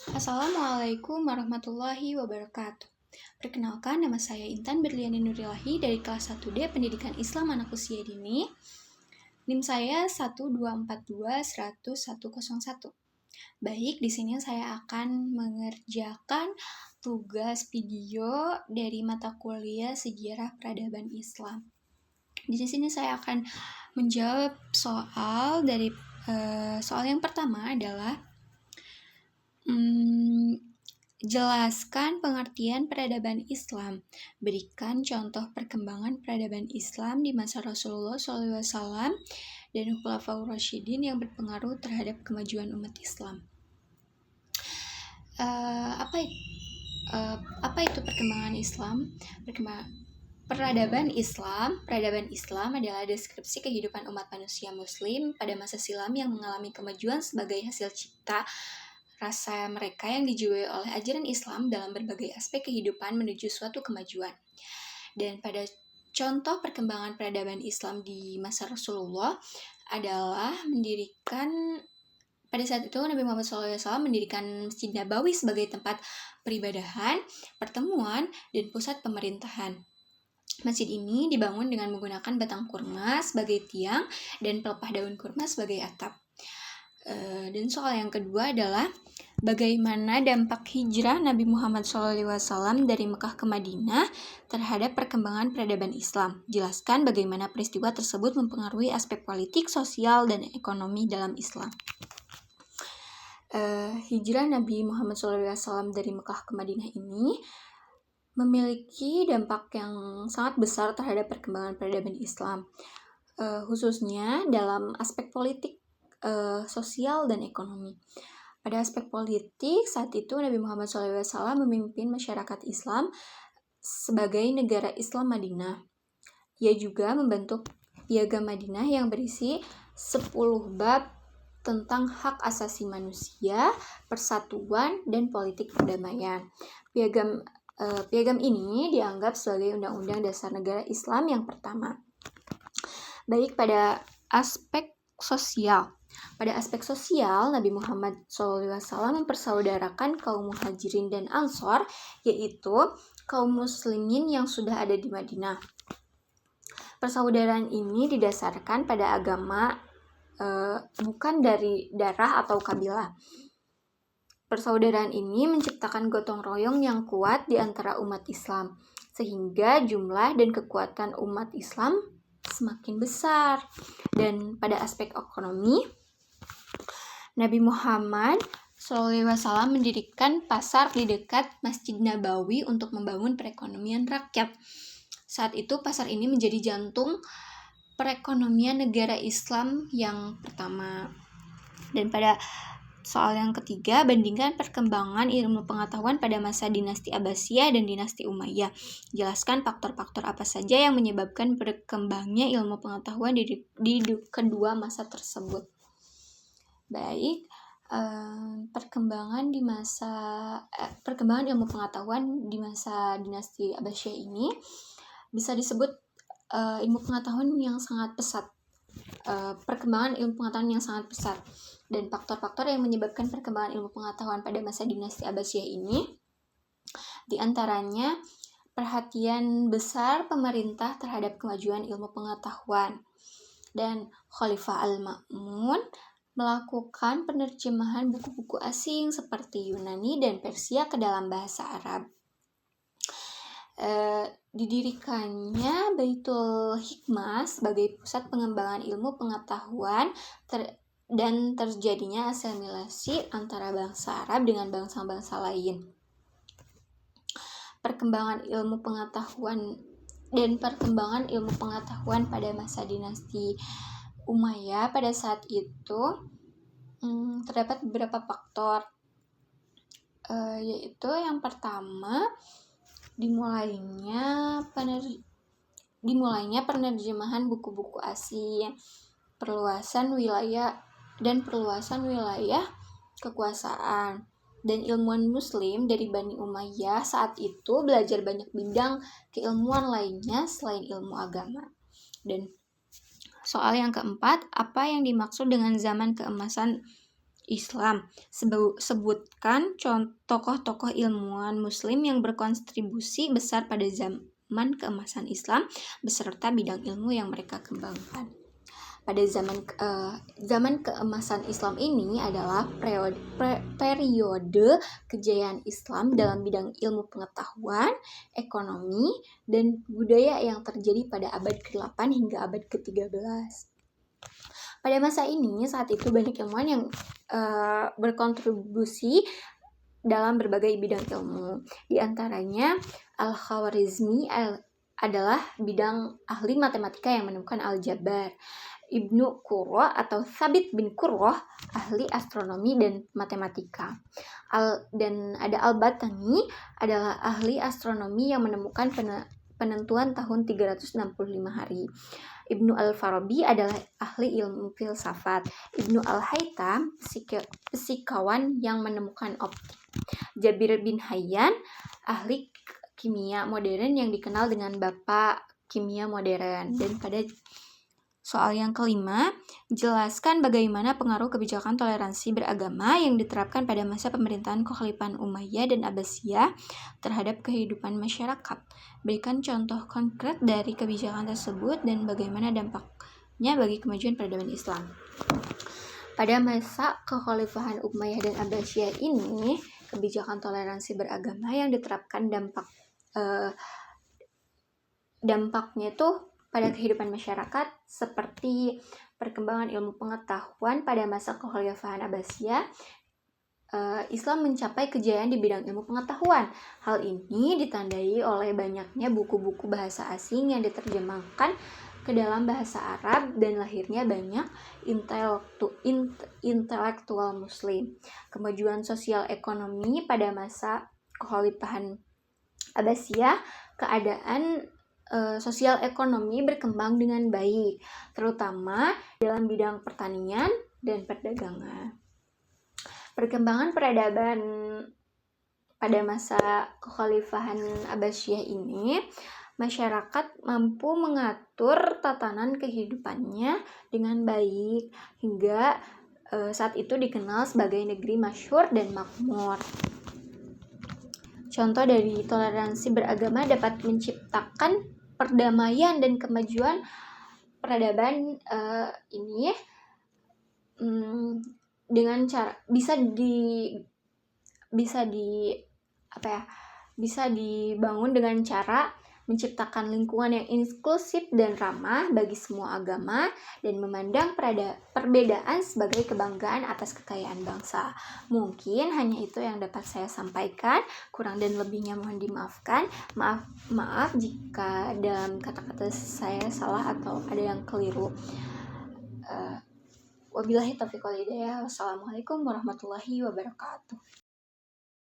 Assalamualaikum warahmatullahi wabarakatuh. Perkenalkan, nama saya Intan Berliani Nurilahi dari kelas 1D Pendidikan Islam Anak Usia Dini. NIM saya 1242101. Baik, di sini saya akan mengerjakan tugas video dari mata kuliah Sejarah Peradaban Islam. Di sini saya akan menjawab soal yang pertama adalah jelaskan pengertian peradaban Islam. Berikan contoh perkembangan peradaban Islam di masa Rasulullah SAW dan Khulafaur Rasyidin yang berpengaruh terhadap kemajuan umat Islam. Apa itu perkembangan Islam? Peradaban Islam adalah deskripsi kehidupan umat manusia Muslim pada masa silam yang mengalami kemajuan sebagai hasil cipta rasa mereka yang dijiwai oleh ajaran Islam dalam berbagai aspek kehidupan menuju suatu kemajuan. Dan pada contoh perkembangan peradaban Islam di masa Rasulullah adalah pada saat itu Nabi Muhammad SAW mendirikan Masjid Nabawi sebagai tempat peribadahan, pertemuan, dan pusat pemerintahan. Masjid ini dibangun dengan menggunakan batang kurma sebagai tiang dan pelepah daun kurma sebagai atap. Dan soal yang kedua adalah bagaimana dampak hijrah Nabi Muhammad SAW dari Mekah ke Madinah terhadap perkembangan peradaban Islam. Jelaskan bagaimana peristiwa tersebut mempengaruhi aspek politik, sosial, dan ekonomi dalam Islam. Hijrah Nabi Muhammad SAW dari Mekah ke Madinah ini memiliki dampak yang sangat besar terhadap perkembangan peradaban Islam, khususnya dalam aspek politik, sosial, dan ekonomi. Pada aspek politik, saat itu Nabi Muhammad SAW memimpin masyarakat Islam sebagai negara Islam Madinah. Ia juga membentuk Piagam Madinah yang berisi 10 bab tentang hak asasi manusia, persatuan, dan politik perdamaian. Piagam ini dianggap sebagai Undang-Undang Dasar Negara Islam yang pertama. Baik, pada aspek sosial. Pada aspek sosial, Nabi Muhammad SAW mempersaudarakan kaum muhajirin dan ansor, yaitu kaum muslimin yang sudah ada di Madinah. Persaudaraan ini didasarkan pada agama, bukan dari darah atau kabilah. Persaudaraan ini menciptakan gotong royong yang kuat di antara umat Islam, sehingga jumlah dan kekuatan umat Islam semakin besar. Dan pada aspek ekonomi, Nabi Muhammad SAW mendirikan pasar di dekat Masjid Nabawi untuk membangun perekonomian rakyat. Saat itu pasar ini menjadi jantung perekonomian negara Islam yang pertama. Dan pada soal yang ketiga, bandingkan perkembangan ilmu pengetahuan pada masa dinasti Abbasiyah dan dinasti Umayyah. Jelaskan faktor-faktor apa saja yang menyebabkan berkembangnya ilmu pengetahuan di kedua masa tersebut. Baik, perkembangan ilmu pengetahuan di masa dinasti Abbasiyah ini bisa disebut ilmu pengetahuan yang sangat pesat. Perkembangan ilmu pengetahuan yang sangat pesat. Dan faktor-faktor yang menyebabkan perkembangan ilmu pengetahuan pada masa dinasti Abbasiyah ini diantaranya perhatian besar pemerintah terhadap kemajuan ilmu pengetahuan, dan Khalifah Al-Ma'mun melakukan penerjemahan buku-buku asing seperti Yunani dan Persia ke dalam bahasa Arab. Didirikannya Baitul Hikmah sebagai pusat pengembangan ilmu pengetahuan dan terjadinya asimilasi antara bangsa Arab dengan bangsa-bangsa lain. Perkembangan ilmu pengetahuan pada masa dinasti Umayyah pada saat itu terdapat beberapa faktor, yaitu yang pertama dimulainya penerjemahan buku-buku asing, perluasan wilayah kekuasaan, dan ilmuwan muslim dari Bani Umayyah saat itu belajar banyak bidang keilmuan lainnya selain ilmu agama. Dan soal yang keempat, apa yang dimaksud dengan zaman keemasan Islam. Sebutkan tokoh-tokoh ilmuwan Muslim yang berkontribusi besar pada zaman keemasan Islam beserta bidang ilmu yang mereka kembangkan. Pada zaman keemasan Islam ini adalah periode kejayaan Islam dalam bidang ilmu pengetahuan, ekonomi, dan budaya yang terjadi pada abad ke-8 hingga abad ke-13. Pada masa ini, saat itu banyak ilmuwan yang berkontribusi dalam berbagai bidang ilmu. Di antaranya, Al-Khwarizmi adalah bidang ahli matematika yang menemukan aljabar. Ibnu Qurra atau Thabit bin Qurrah, ahli astronomi dan matematika. Dan ada Al-Battani, adalah ahli astronomi yang menemukan penentuan tahun 365 hari. Ibnu Al-Farabi adalah ahli ilmu filsafat. Ibnu Al-Haytham, fisikawan yang menemukan optik. Jabir bin Hayyan, ahli kimia modern yang dikenal dengan Bapak Kimia Modern. Dan pada soal yang kelima, jelaskan bagaimana pengaruh kebijakan toleransi beragama yang diterapkan pada masa pemerintahan Kekhalifahan Umayyah dan Abbasiyah terhadap kehidupan masyarakat. Berikan contoh konkret dari kebijakan tersebut dan bagaimana dampaknya bagi kemajuan peradaban Islam. Pada masa Kekhalifahan Umayyah dan Abbasiyah ini, kebijakan toleransi beragama yang diterapkan dampaknya itu pada kehidupan masyarakat seperti perkembangan ilmu pengetahuan. Pada masa Kekhalifahan Abbasiyah, Islam mencapai kejayaan di bidang ilmu pengetahuan. Hal ini ditandai oleh banyaknya buku-buku bahasa asing yang diterjemahkan ke dalam bahasa Arab dan lahirnya banyak intelektual Muslim. Kemajuan sosial ekonomi pada masa Kekhalifahan Abbasiyah, keadaan sosial ekonomi berkembang dengan baik, terutama dalam bidang pertanian dan perdagangan. Perkembangan peradaban pada masa Kekhalifahan Abbasiyah ini, masyarakat mampu mengatur tatanan kehidupannya dengan baik hingga saat itu dikenal sebagai negeri masyhur dan makmur. Contoh dari toleransi beragama dapat menciptakan perdamaian dan kemajuan peradaban ini dengan cara bisa dibangun dengan cara menciptakan lingkungan yang inklusif dan ramah bagi semua agama dan memandang perbedaan sebagai kebanggaan atas kekayaan bangsa. Mungkin hanya itu yang dapat saya sampaikan, kurang dan lebihnya mohon dimaafkan. Maaf jika dalam kata-kata saya salah atau ada yang keliru. Wabillahi taufiq wal hidayah. Wassalamualaikum warahmatullahi wabarakatuh.